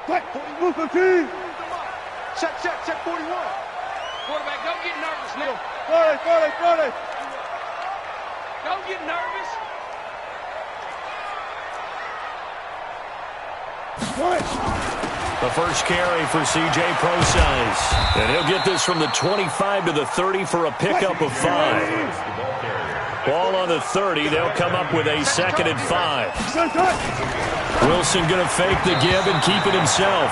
Check 41. Quarterback, don't get nervous now. Don't get nervous. The first carry for C.J. Procise. And he'll get this from the 25 to the 30 for a pickup of 5. Ball on the 30. They'll come up with a 2nd and 5. Wilson going to fake the give and keep it himself.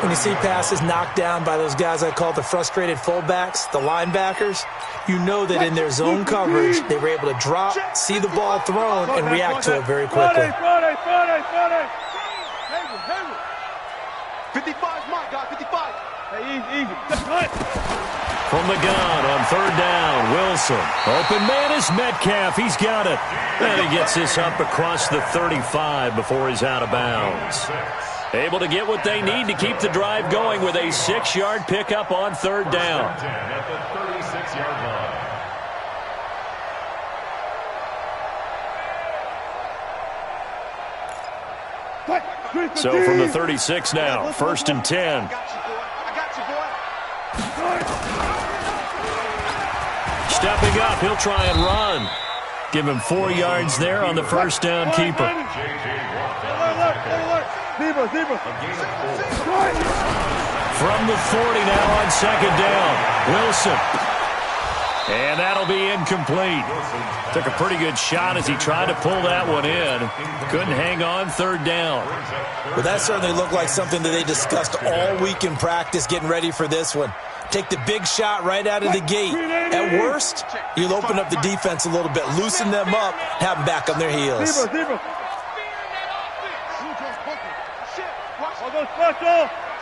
When you see passes knocked down by those guys I call the frustrated fullbacks, the linebackers, you know that in their zone coverage, they were able to drop, see the ball thrown, and react to it very quickly. 55's my guy, 55. Easy. From the gun on 3rd down, Wilson. Open man is Metcalf. He's got it. And he gets this up across the 35 before he's out of bounds. Able to get what they need to keep the drive going with a 6-yard pickup on 3rd down. At the 36-yard line. So from the 36 now, 1st and 10. Stepping up, he'll try and run. Give him 4 yards there on the 1st down keeper. From the 40 now on 2nd down, Wilson. And that'll be incomplete. Took a pretty good shot as he tried to pull that one in. Couldn't hang on 3rd down. Well, that certainly looked like something that they discussed all week in practice getting ready for this one. Take the big shot right out of the gate. At worst, you'll open up the defense a little bit, loosen them up, have them back on their heels.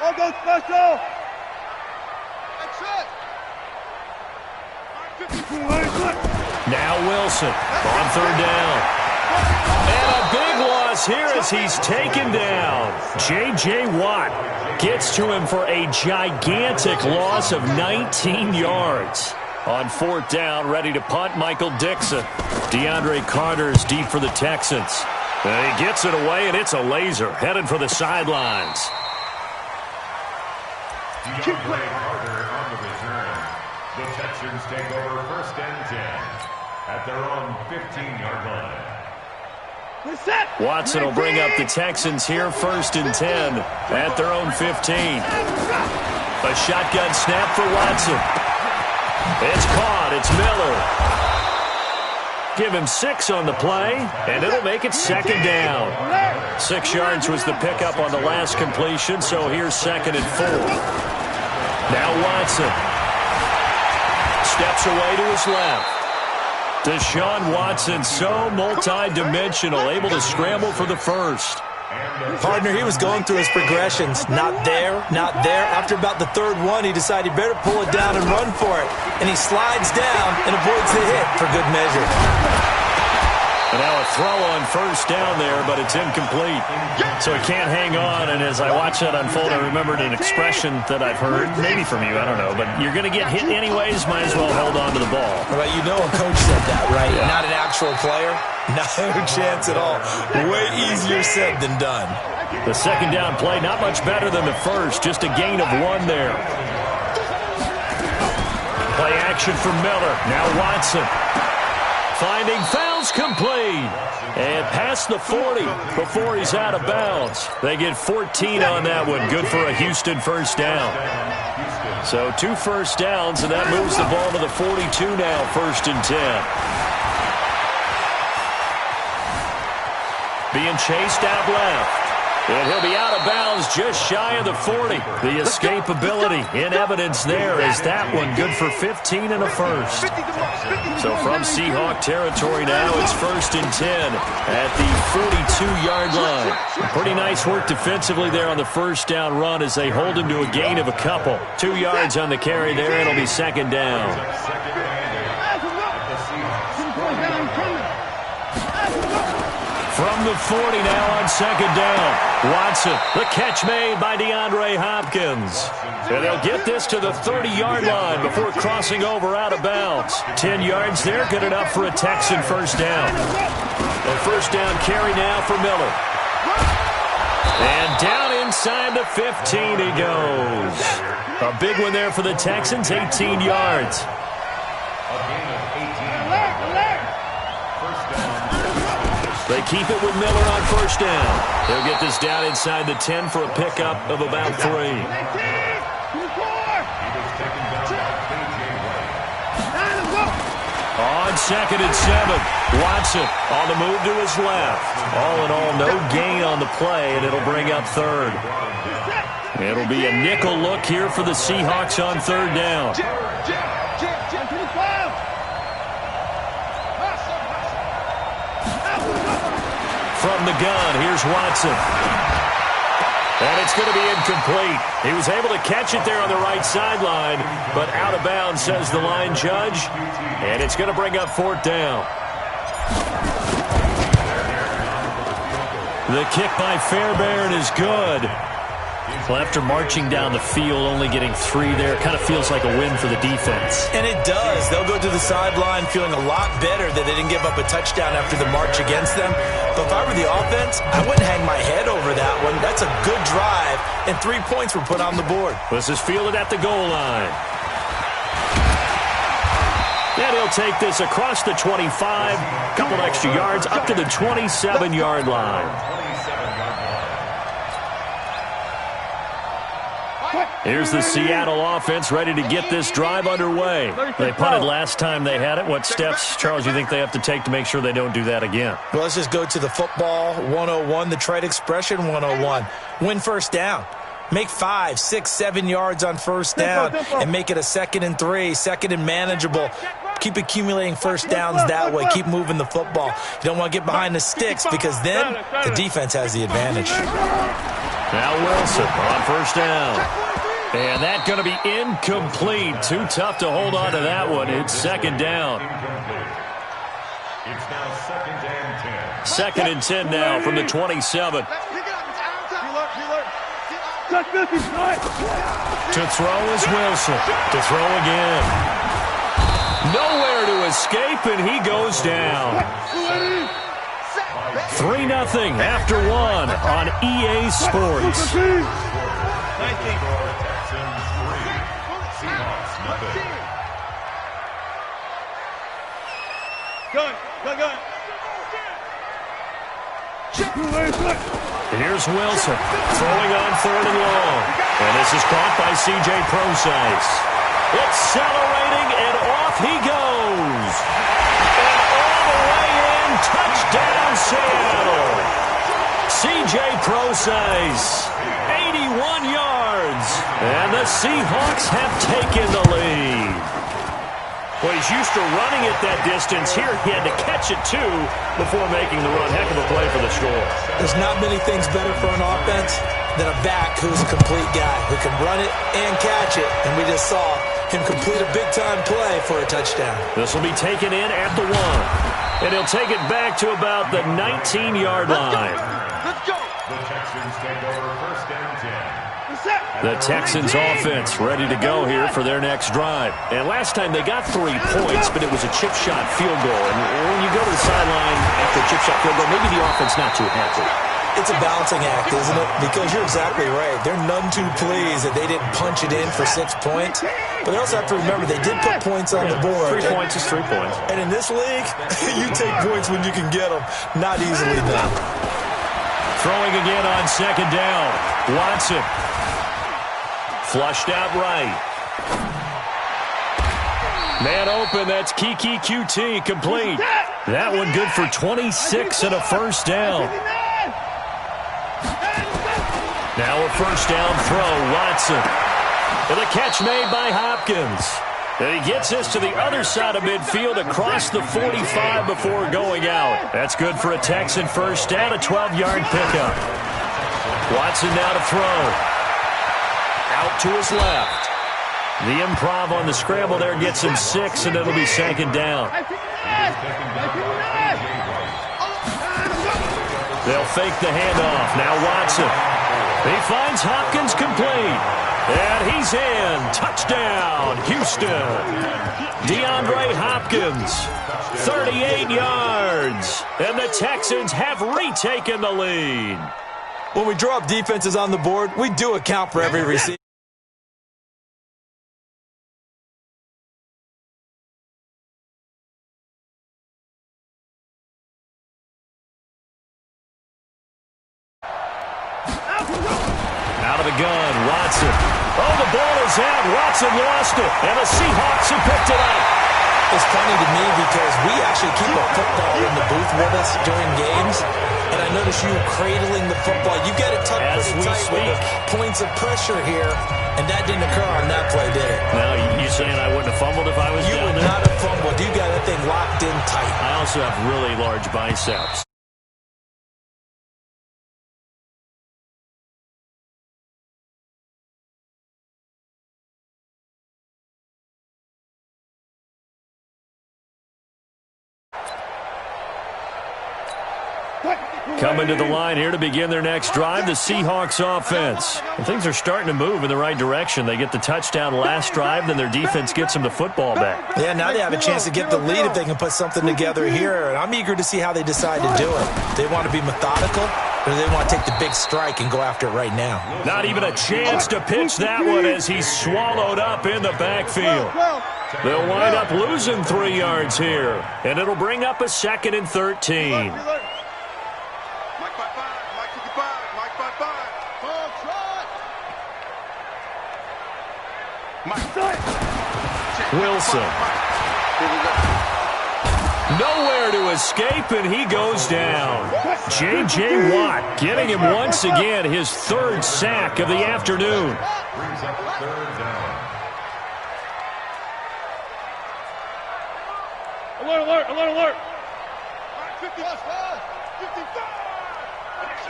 All go special. Now Wilson on 3rd down. And a big loss here as he's taken down. J.J. Watt gets to him for a gigantic loss of 19 yards. On 4th down, ready to punt, Michael Dixon. DeAndre Carter's deep for the Texans. And he gets it away, and it's a laser headed for the sidelines. DeAndre Carter on the return. The Texans take over 1st and 10 at their own 15-yard line. Watson will bring up the Texans here 1st and 10 at their own 15. A shotgun snap for Watson. It's caught. It's Miller. Give him 6 on the play, and it'll make it 2nd down. 6 yards was the pickup on the last completion, so here's 2nd and 4. Now Watson steps away to his left. Deshaun Watson, so multi-dimensional, able to scramble for the 1st. Partner, he was going through his progressions. Not there, not there. After about the 3rd one, he decided he better pull it down and run for it. And he slides down and avoids the hit for good measure. And now a throw on 1st down there, but it's incomplete. So he can't hang on, and as I watch that unfold, I remembered an expression that I've heard, maybe from you, I don't know, but you're going to get hit anyways, might as well hold on to the ball. Well, you know a coach said that, right? Yeah. Not an actual player? No chance at all. Way easier said than done. The 2nd down play, not much better than the 1st, just a gain of 1 there. Play action for Miller. Now Watson. Finding fouls complete. And past the 40 before he's out of bounds. They get 14 on that one. Good for a Houston 1st down. So 2 first downs, and that moves the ball to the 42 now, 1st and 10. Being chased out left. And he'll be out of bounds just shy of the 40. The escapability in evidence there is that one good for 15 and a 1st. So from Seahawk territory now, it's 1st and 10 at the 42-yard line. Pretty nice work defensively there on the 1st down run as they hold him to a gain of a couple. 2 yards on the carry there. It'll be 2nd down. From the 40 now on 2nd down. Watson, the catch made by DeAndre Hopkins. And they'll get this to the 30-yard line before crossing over out of bounds. 10 yards there, good enough for a Texan 1st down. A 1st down carry now for Miller. And down inside the 15 he goes. A big one there for the Texans, 18 yards. They keep it with Miller on first down. They'll get this down inside the 10 for a pickup of about 3. On 2nd and 7, Watson on the move to his left. All in all, no gain on the play, and it'll bring up 3rd. It'll be a nickel look here for the Seahawks on 3rd down. From the gun, here's Watson. And it's going to be incomplete. He was able to catch it there on the right sideline, but out of bounds, says the line judge. And it's going to bring up 4th down. The kick by Fairbairn is good. Well, after marching down the field, only getting 3 there, kind of feels like a win for the defense. And it does. They'll go to the sideline feeling a lot better that they didn't give up a touchdown after the march against them. But if I were the offense, I wouldn't hang my head over that one. That's a good drive, and 3 points were put on the board. This is fielded at the goal line. And he'll take this across the 25, a couple extra yards, up to the 27-yard line. Here's the Seattle offense ready to get this drive underway. They punted last time they had it. What steps, Charles, you think they have to take to make sure they don't do that again? Well, let's just go to the football 101, the trade expression 101. Win first down. Make 5, 6, 7 yards on first down and make it a 2nd and 3, 2nd and manageable. Keep accumulating first downs that way. Keep moving the football. You don't want to get behind the sticks because then the defense has the advantage. Now Wilson on first down. And that's going to be incomplete. Too tough to hold on to that one. It's 2nd down. It's now 2nd and 10. 2nd and 10 now from the 27. To throw is Wilson. To throw again. Nowhere to escape, and he goes down. 3-0 after 1 on EA Sports. Here's Wilson throwing on 3rd and long. And this is caught by C.J. Procise. Accelerating, and off he goes. And all the way in, touchdown Seattle. C.J. Procise, 81 yards. And the Seahawks have taken the lead. Well, he's used to running it that distance. Here, he had to catch it, too, before making the run. Heck of a play for the score. There's not many things better for an offense than a back who's a complete guy who can run it and catch it. And we just saw him complete a big-time play for a touchdown. This will be taken in at the 1. And he'll take it back to about the 19-yard line. Let's go. The Texans take over first and 10. The Texans offense ready to go here for their next drive. And last time they got 3 points, but it was a chip shot field goal. And when you go to the sideline after a chip shot field goal, maybe the offense not too happy. It's a balancing act, isn't it? Because you're exactly right. They're none too pleased that they didn't punch it in for 6 points. But they also have to remember they did put points on the board. 3 points is 3 points. And in this league, you take points when you can get them. Not easily done. Throwing again on 2nd down. Watson. Flushed out right. Man open, that's Kiki QT, complete. That one good for 26 and a first down. Now a first down throw, Watson. And the catch made by Hopkins. And he gets this to the other side of midfield across the 45 before going out. That's good for a Texan first down, a 12-yard pickup. Watson now to throw. Out to his left. The improv on the scramble there gets him 6, and it'll be 2nd down. They'll fake the handoff. Now Watson. He finds Hopkins complete. And he's in. Touchdown, Houston. DeAndre Hopkins, 38 yards. And the Texans have retaken the lead. When we draw up defenses on the board, we do account for every receiver. Out of the gun, Watson. Oh, the ball is out. Watson lost it, and the Seahawks have picked it up. It's funny to me because we actually keep a football in the booth with us during games, and I notice you cradling the football. You got it tucked pretty tight with the points of pressure here, and that didn't occur on that play, did it? Now, you saying I wouldn't have fumbled if I was down there? You would not have fumbled. You got that thing locked in tight. I also have really large biceps. Coming to the line here to begin their next drive, the Seahawks offense. And things are starting to move in the right direction. They get the touchdown last drive, then their defense gets them the football back. Yeah, now they have a chance to get the lead if they can put something together here. And I'm eager to see how they decide to do it. They want to be methodical, or they want to take the big strike and go after it right now? Not even a chance to pitch that one as he's swallowed up in the backfield. They'll wind up losing 3 yards here, and it'll bring up a 2nd and 13. Wilson. Nowhere to escape, and he goes down. J.J. Watt getting him once again his 3rd sack of the afternoon. Brings up 3rd down. Alert, alert, alert, alert. 55.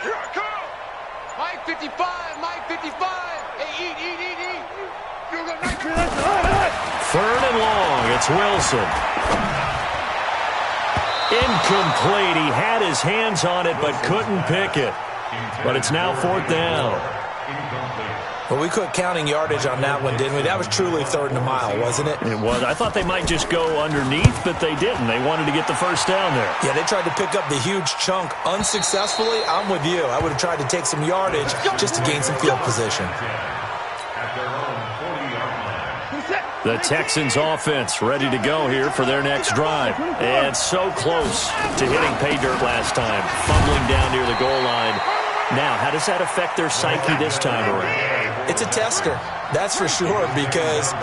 Here I come. Mike 55, Mike 55. Hey, eat. You're going to 3rd and long. It's Wilson. Incomplete. He had his hands on it but couldn't pick it. But it's now 4th down. Well, we quit counting yardage on that one, didn't we? That was truly 3rd and a mile, wasn't it? It was. I thought they might just go underneath, but they didn't. They wanted to get the 1st down there. Yeah, they tried to pick up the huge chunk unsuccessfully. I'm with you. I would have tried to take some yardage just to gain some field position. At their own 40-yard line. The Texans offense ready to go here for their next drive. And so close to hitting pay dirt last time, fumbling down near the goal line. Now, how does that affect their psyche this time around? It's a tester, that's for sure, because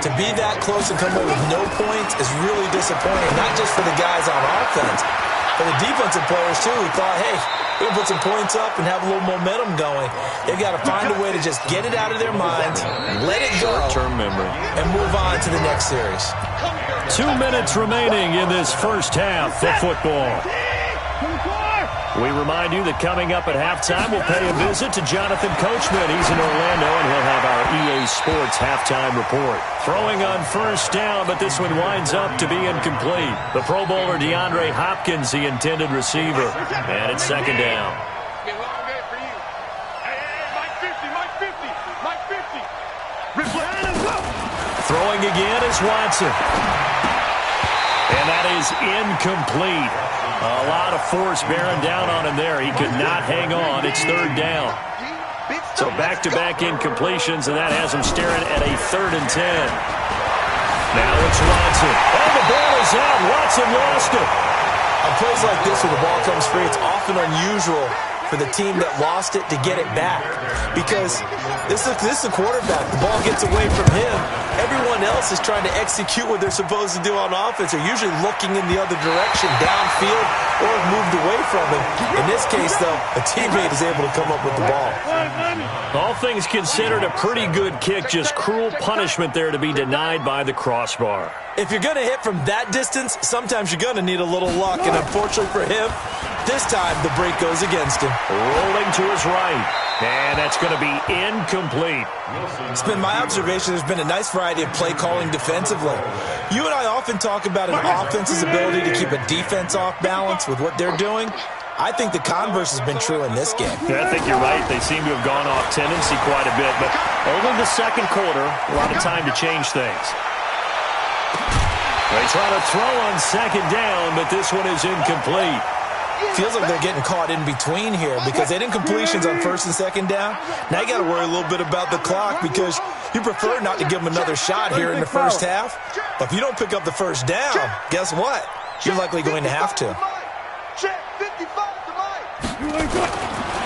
to be that close and come away with no points is really disappointing, not just for the guys on offense, but the defensive players, too, who thought, hey, we're going to put some points up and have a little momentum going. They've got to find a way to just get it out of their minds, let it go, short-term memory, and move on to the next series. 2 minutes remaining in this first half of football. We remind you that coming up at halftime, we'll pay a visit to Jonathan Coachman. He's in Orlando, and he'll have our EA Sports halftime report. Throwing on 1st down, but this one winds up to be incomplete. The Pro Bowler DeAndre Hopkins, the intended receiver. And it's 2nd down. Throwing again is Watson. And that is incomplete. A lot of force bearing down on him there. He could not hang on. It's 3rd down. So back-to-back incompletions, and that has him staring at a 3rd and 10. Now it's Watson. Oh, the ball is out. Watson lost it. On plays like this where the ball comes free, it's often unusual for the team that lost it to get it back. Because this is a quarterback. The ball gets away from him. Everyone else is trying to execute what they're supposed to do on offense. They're usually looking in the other direction, downfield, or moved away from him. In this case, though, a teammate is able to come up with the ball. All things considered, a pretty good kick. Just cruel punishment there to be denied by the crossbar. If you're going to hit from that distance, sometimes you're going to need a little luck. And unfortunately for him, this time the break goes against him. Rolling to his right. And that's going to be incomplete. It's been my observation there's been a nice variety of play calling defensively. You and I often talk about an offense's ability to keep a defense off balance with what they're doing. I think the converse has been true in this game. Yeah, I think you're right. They seem to have gone off tendency quite a bit. But only the 2nd quarter, a lot of time to change things. They try to throw on 2nd down, but this one is incomplete. Feels like they're getting caught in between here because they didn't completions on first and second down. Now you got to worry a little bit about the clock because you prefer not to give them another shot here in the first half. But if you don't pick up the first down, guess what? You're likely going to have to.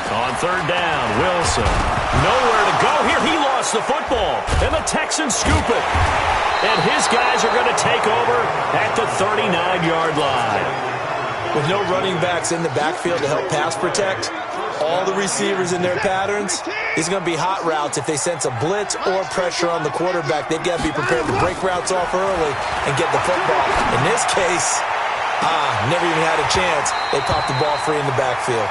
On third down, Wilson. Nowhere to go here. He lost the football, and the Texans scoop it. And his guys are going to take over at the 39-yard line. With no running backs in the backfield to help pass protect, all the receivers in their patterns, it's going to be hot routes. If they sense a blitz or pressure on the quarterback, they've got to be prepared to break routes off early and get the football. In this case, never even had a chance. They popped the ball free in the backfield.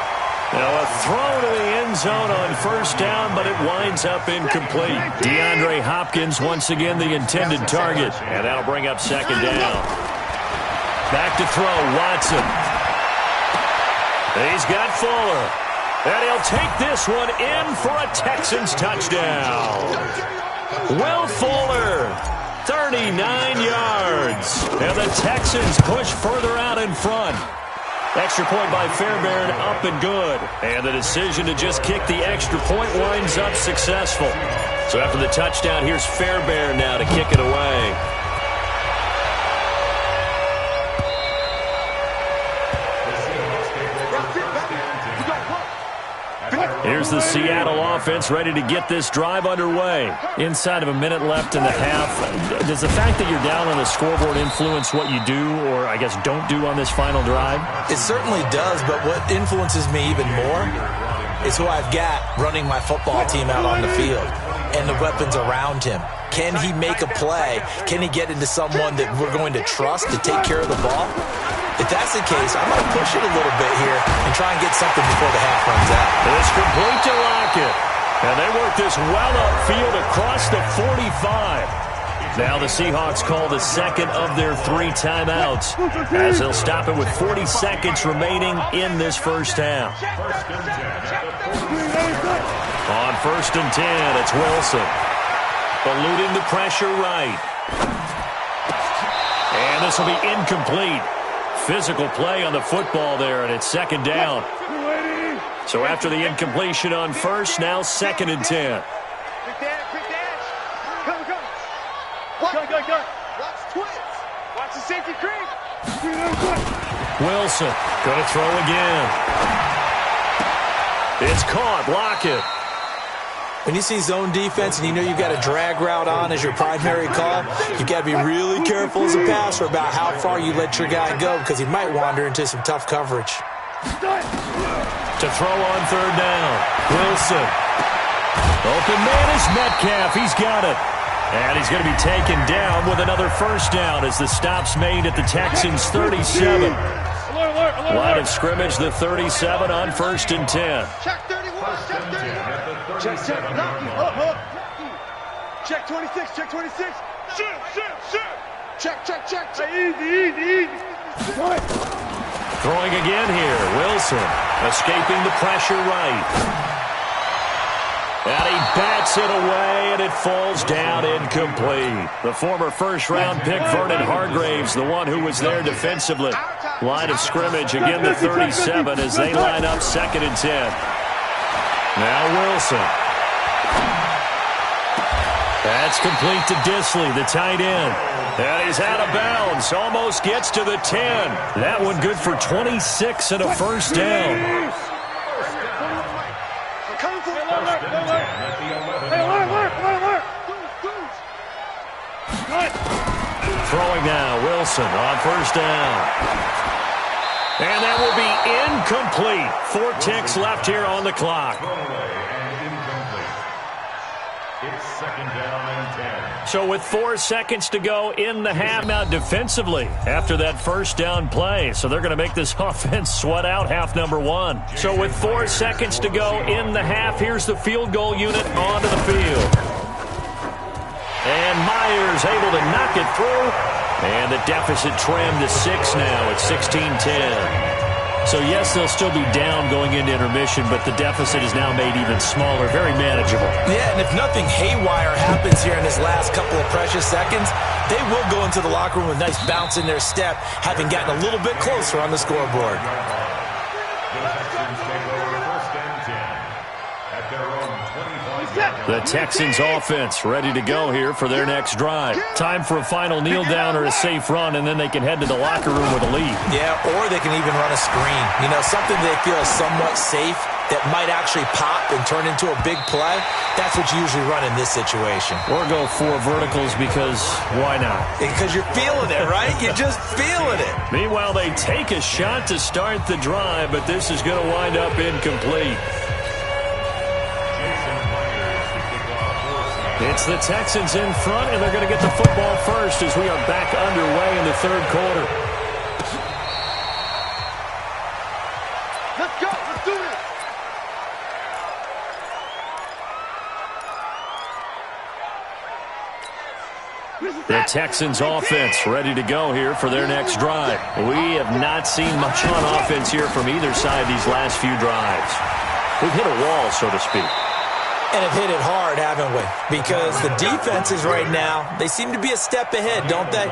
Now a throw to the end zone on first down, but it winds up incomplete. DeAndre Hopkins once again the intended target, and that'll bring up second down. Back to throw, Watson. He's got Fuller. And he'll take this one in for a Texans touchdown. Will Fuller, 39 yards. And the Texans push further out in front. Extra point by Fairbairn, up and good. And the decision to just kick the extra point winds up successful. So after the touchdown, here's Fairbairn now to kick it away. Here's the Seattle offense ready to get this drive underway. Inside of a minute left in the half. Does the fact that you're down on the scoreboard influence what you do, or I guess don't do on this final drive? It certainly does, but what influences me even more is who I've got running my football team out on the field and the weapons around him. Can he make a play? Can he get into someone that we're going to trust to take care of the ball? If that's the case, I might push it a little bit here and try and get something before the half runs out. It's complete to Lockett. And they work this well upfield across the 45. Now the Seahawks call the second of their 3 timeouts as they'll stop it with 40 seconds remaining in this first half. On first and 10, it's Wilson. Eluding the pressure right. And this will be incomplete. Physical play on the football there, and it's second down. So after the incompletion on first, now second and 10. Quick dash. Come. Watch twins. Watch the safety creep. Wilson going to throw again. It's caught. Lockett. When you see zone defense and you know you've got a drag route on as your primary call, you've got to be really careful as a passer about how far you let your guy go because he might wander into some tough coverage. To throw on third down. Wilson. Open man is Metcalf. He's got it. And he's going to be taken down with another first down as the stop's made at the Texans' 37. Line of scrimmage, the 37 on first and 10. Check 31. Check 26. Check 26. Check. Easy. Throwing again here. Wilson escaping the pressure right. And he bats it away, and it falls down incomplete. The former first-round pick, Vernon Hargraves, the one who was there defensively. Line of scrimmage, again the 37 as they line up second and 10. Now Wilson. That's complete to Disley, the tight end. And he's out of bounds, almost gets to the 10. That one good for 26 and a first down. Throwing now, Wilson on first down. And that will be incomplete. 4 ticks left here on the clock. It's second down and 10. So with 4 seconds to go in the half, now defensively after that first down play. So they're going to make this offense sweat out half number 1. So with 4 seconds to go in the half, here's the field goal unit onto the field. And Myers able to knock it through. And the deficit trimmed to 6 now at 16-10. So, yes, they'll still be down going into intermission, but the deficit is now made even smaller, very manageable. Yeah, and if nothing haywire happens here in this last couple of precious seconds, they will go into the locker room with a nice bounce in their step, having gotten a little bit closer on the scoreboard. The Texans take over first and 10 at their own 25-yard line. The Texans offense ready to go here for their next drive. Time for a final kneel down or a safe run, and then they can head to the locker room with a lead. Yeah, or they can even run a screen. You know, something they feel is somewhat safe that might actually pop and turn into a big play. That's what you usually run in this situation. Or go 4 verticals because why not? Because you're feeling it, right? You're just feeling it. Meanwhile, they take a shot to start the drive, but this is going to wind up incomplete. It's the Texans in front, and they're going to get the football first as we are back underway in the third quarter. Let's go. Let's do this. The Texans offense ready to go here for their next drive. We have not seen much on offense here from either side these last few drives. We've hit a wall, so to speak. And have hit it hard, haven't we? Because the defenses right now, they seem to be a step ahead, don't they?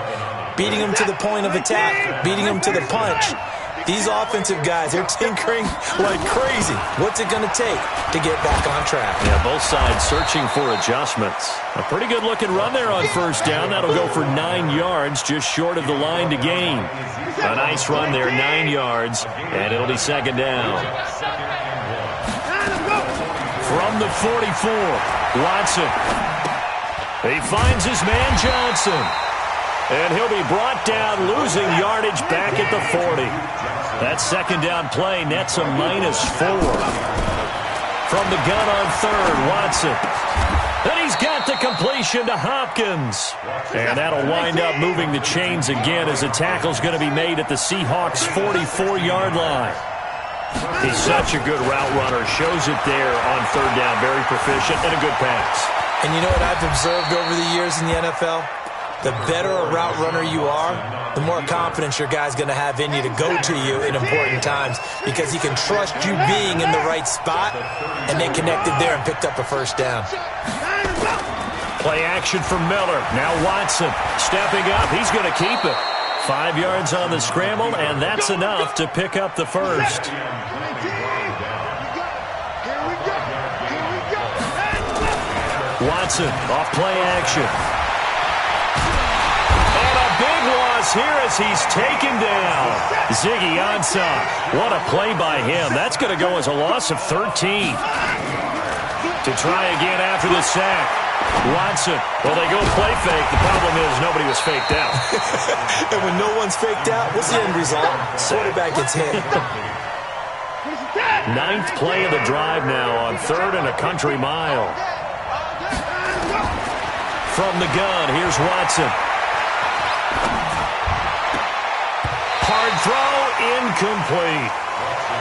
Beating them to the point of attack, beating them to the punch. These offensive guys, they're tinkering like crazy. What's it going to take to get back on track? Yeah, both sides searching for adjustments. A pretty good-looking run there on first down. That'll go for 9 yards, just short of the line to gain. A nice run there, 9 yards, and it'll be second down. From the 44, Watson. He finds his man Johnson. And he'll be brought down, losing yardage back at the 40. That second down play nets a -4. From the gun on third, Watson. And he's got the completion to Hopkins. And that'll wind up moving the chains again as the tackle's going to be made at the Seahawks' 44-yard line. He's such a good route runner. Shows it there on third down. Very proficient and a good pass. And you know what I've observed over the years in the NFL? The better a route runner you are, the more confidence your guy's going to have in you to go to you in important times because he can trust you being in the right spot, and they connected there and picked up a first down. Play action from Miller. Now Watson stepping up. He's going to keep it. 5 yards on the scramble, and that's enough to pick up the first. Watson off play action. And a big loss here as he's taken down. Ziggy Ansah. What a play by him. That's going to go as a loss of 13. To try again after the sack. Watson. Well, they go play fake. The problem is nobody was faked out. And when no one's faked out, what's the end result? Quarterback gets hit. 9th play of the drive now on 3rd and a country mile. From the gun, here's Watson. Hard throw, incomplete.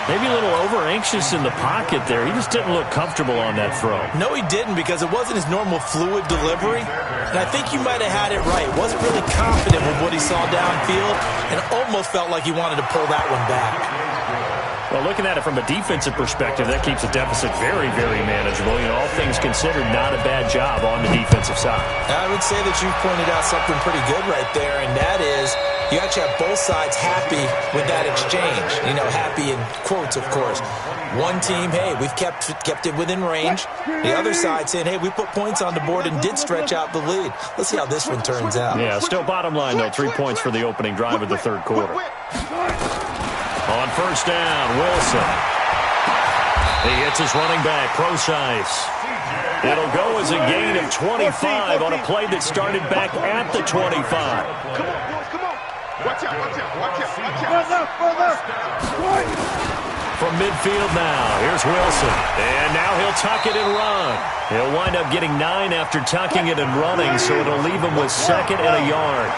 Maybe a little over-anxious in the pocket there. He just didn't look comfortable on that throw. No, he didn't because it wasn't his normal fluid delivery. And I think you might have had it right. Wasn't really confident with what he saw downfield and almost felt like he wanted to pull that one back. Well, looking at it from a defensive perspective, that keeps the deficit very, very manageable. You know, all things considered, not a bad job on the defensive side. I would say that you've pointed out something pretty good right there, and that is you actually have both sides happy with that exchange. You know, happy in quotes, of course. One team, hey, we've kept it within range. The other side saying, hey, we put points on the board and did stretch out the lead. Let's see how this one turns out. Yeah, still bottom line, though. 3 points for the opening drive of the third quarter. On first down, Wilson. He hits his running back, Procise. It'll go as a gain of 25 on a play that started back at the 25. Come on, boys, come on. Watch out, watch out, watch out, watch out. From midfield now, here's Wilson. And now he'll tuck it and run. He'll wind up getting 9 after tucking it and running, so it'll leave him with 2nd and a yard.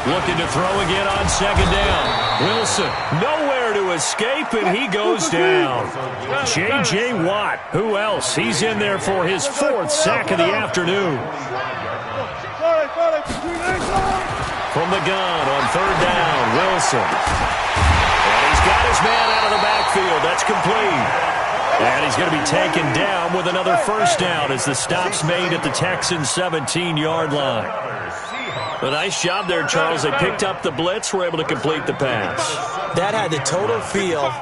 Looking to throw again on 2nd down. Wilson, nowhere to escape, and he goes down. J.J. Watt, who else? He's in there for his 4th sack of the afternoon. From the gun on 3rd down, Wilson. And he's got his man out of the backfield. That's complete. And he's going to be taken down with another first down as the stop's made at the Texans' 17-yard line. A nice job there, Charles. They picked up the blitz, were able to complete the pass. That had the total feel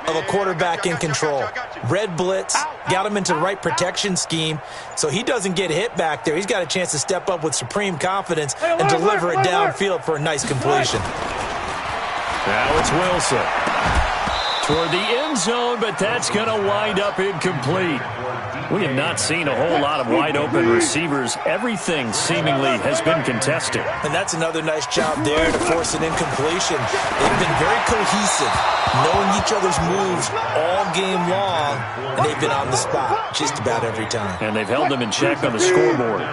of a quarterback in control. Red blitz, got him into the right protection scheme, so he doesn't get hit back there. He's got a chance to step up with supreme confidence and deliver it downfield for a nice completion. Now it's Wilson. Toward the end zone, but that's going to wind up incomplete. We have not seen a whole lot of wide-open receivers. Everything seemingly has been contested. And that's another nice job there to force an incompletion. They've been very cohesive, knowing each other's moves all game long, and they've been on the spot just about every time. And they've held them in check on the scoreboard.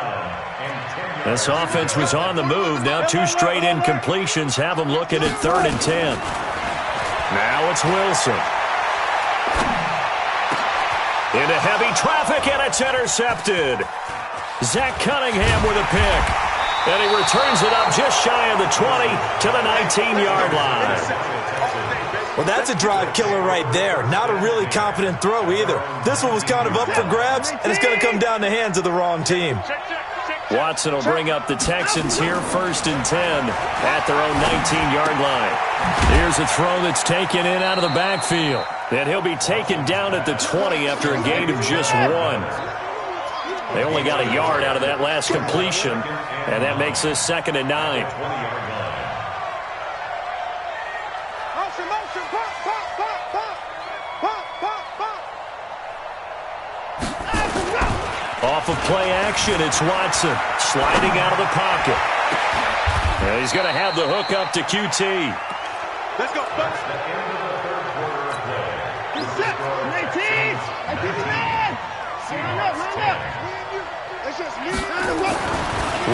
This offense was on the move. Now 2 straight incompletions have them looking at 3rd and 10. Now it's Wilson. Into heavy traffic, and it's intercepted. Zach Cunningham with a pick. And he returns it up just shy of the 20 to the 19-yard line. Well, that's a drive killer right there. Not a really confident throw either. This one was kind of up for grabs, and it's going to come down the hands of the wrong team. Watson will bring up the Texans here, 1st and 10 at their own 19-yard line. Here's a throw that's taken in out of the backfield. And he'll be taken down at the 20 after a gain of just 1. They only got a yard out of that last completion, and that makes this 2nd and 9. Off of play action, it's Watson sliding out of the pocket. And he's going to have the hook up to QT. Let's go.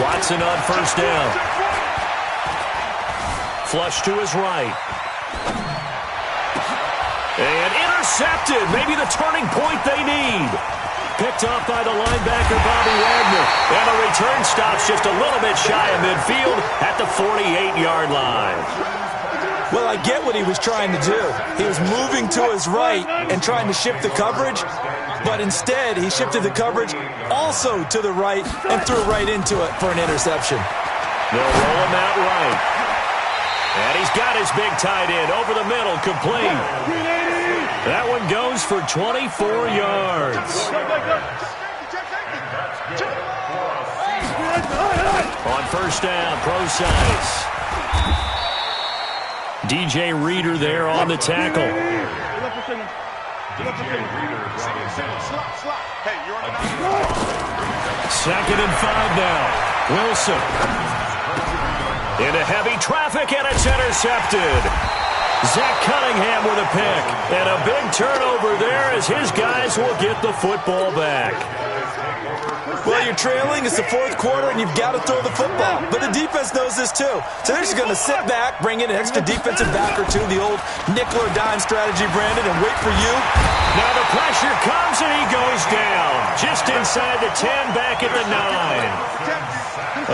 Watson on 1st down. Flush to his right. And intercepted. Maybe the turning point they need. Picked off by the linebacker, Bobby Wagner. And the return stops just a little bit shy of midfield at the 48-yard line. Well, I get what he was trying to do. He was moving to his right and trying to shift the coverage, but instead he shifted the coverage also to the right and threw right into it for an interception. They'll roll him out right. And he's got his big tight end over the middle, complete. That one goes for 24 yards. On 1st down, Pro-Size. DJ Reader there on the tackle. 2nd and 5 now. Wilson. Into heavy traffic, and it's intercepted. Zach Cunningham with a pick. And a big turnover there as his guys will get the football back. Well, you're trailing. It's the 4th quarter, and you've got to throw the football. But the defense knows this, too. So they're just going to sit back, bring in an extra defensive back or two, the old nickel or dime strategy, Brandon, and wait for you. Now the pressure comes, and he goes down. Just inside the 10, back at the 9.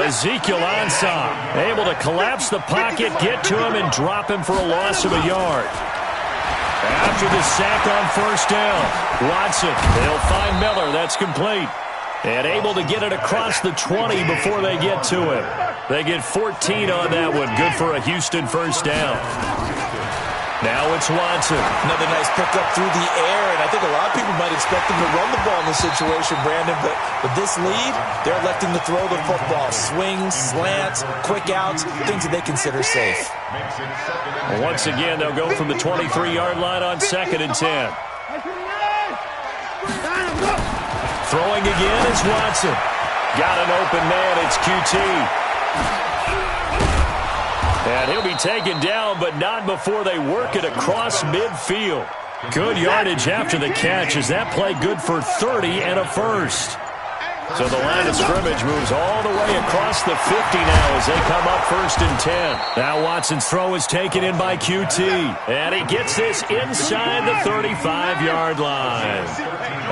Ezekiel Ansah able to collapse the pocket, get to him, and drop him for a loss of a yard. After the sack on 1st down, Watson, they'll find Miller. That's complete. And able to get it across the 20 before they get to him. They get 14 on that one. Good for a Houston 1st down. Now it's Watson. Another nice pickup through the air, and I think a lot of people might expect them to run the ball in this situation, Brandon, but with this lead, they're electing to throw the football. Swings, slants, quick outs, things that they consider safe. Well, once again, they'll go from the 23-yard line on 2nd and 10. Throwing again is Watson. Got an open man, it's QT. And he'll be taken down, but not before they work it across midfield. Good yardage after the catch as that play good for 30 and a first. So the line of scrimmage moves all the way across the 50 now as they come up 1st and 10. Now Watson's throw is taken in by QT. And he gets this inside the 35-yard line.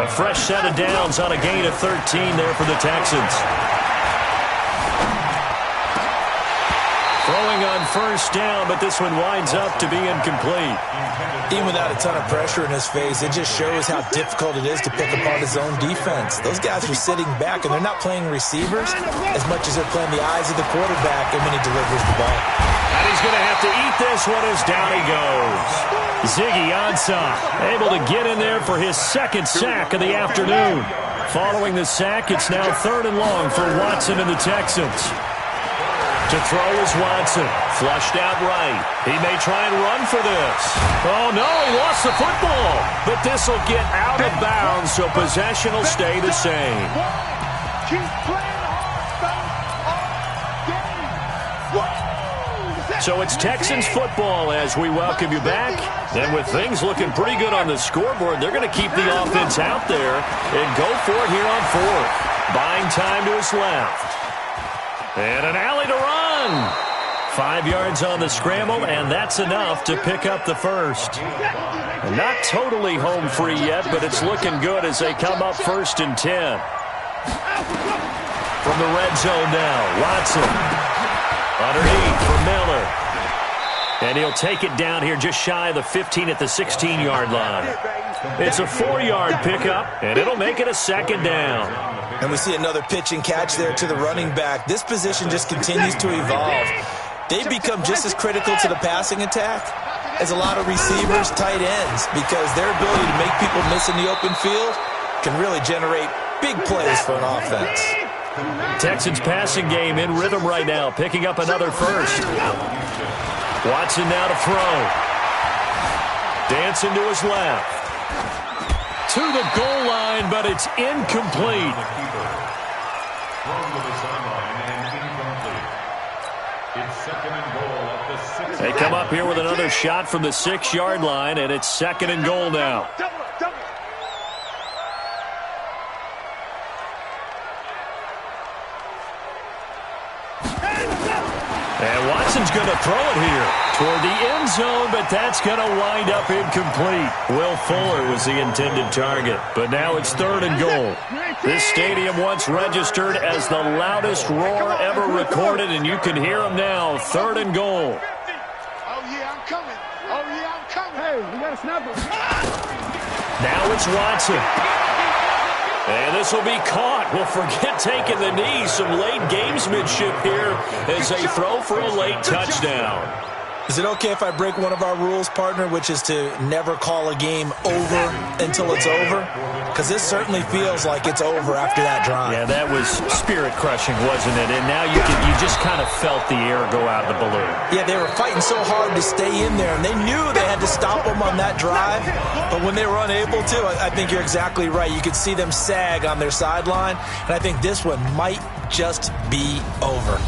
A fresh set of downs on a gain of 13 there for the Texans. Throwing on first down, but this one winds up to be incomplete. Even without a ton of pressure in his face, it just shows how difficult it is to pick apart his own defense. Those guys are sitting back, and they're not playing receivers as much as they're playing the eyes of the quarterback when he delivers the ball. And he's going to have to eat this one as down he goes. Ziggy Ansah able to get in there for his second sack of the afternoon. Following the sack, it's now 3rd and long for Watson and the Texans. To throw is Watson. Flushed out right. He may try and run for this. Oh, no, he lost the football. But this will get out of bounds, so possession will stay the same. So it's Texans football as we welcome you back. And with things looking pretty good on the scoreboard, they're going to keep the offense out there and go for it here on 4th. Buying time to his left. And an alley to run. 5 yards on the scramble, and that's enough to pick up the first. Not totally home free yet, but it's looking good as they come up 1st and 10. From the red zone now, Watson. Underneath for Miller. And he'll take it down here just shy of the 15 at the 16-yard line. It's a 4-yard pickup, and it'll make it a 2nd down. And we see another pitch and catch there to the running back. This position just continues to evolve. They become just as critical to the passing attack as a lot of receivers, tight ends, because their ability to make people miss in the open field can really generate big plays for an offense. Texans passing game in rhythm right now, picking up another first. Watson now to throw. Dancing to his left. To the goal line, but it's incomplete. They come up here with another shot from the 6-yard line, and it's 2nd and goal now. And Watson's going to throw it here toward the end zone, but that's going to wind up incomplete. Will Fuller was the intended target, but now it's 3rd and goal. This stadium once registered as the loudest roar ever recorded, and you can hear them now. 3rd and goal. Oh, yeah, I'm coming. Oh, yeah, I'm coming. Hey, we got a snapper. Now it's Watson. And this will be caught. Well, forget taking the knee. Some late gamesmanship here as they throw for a late touchdown. Is it okay if I break one of our rules, partner, which is to never call a game over until it's over? Because this certainly feels like it's over after that drive. Yeah, that was spirit-crushing, wasn't it? And now you just kind of felt the air go out of the balloon. Yeah, they were fighting so hard to stay in there, and they knew they had to stop them on that drive. But when they were unable to, I think you're exactly right. You could see them sag on their sideline, and I think this one might just be over.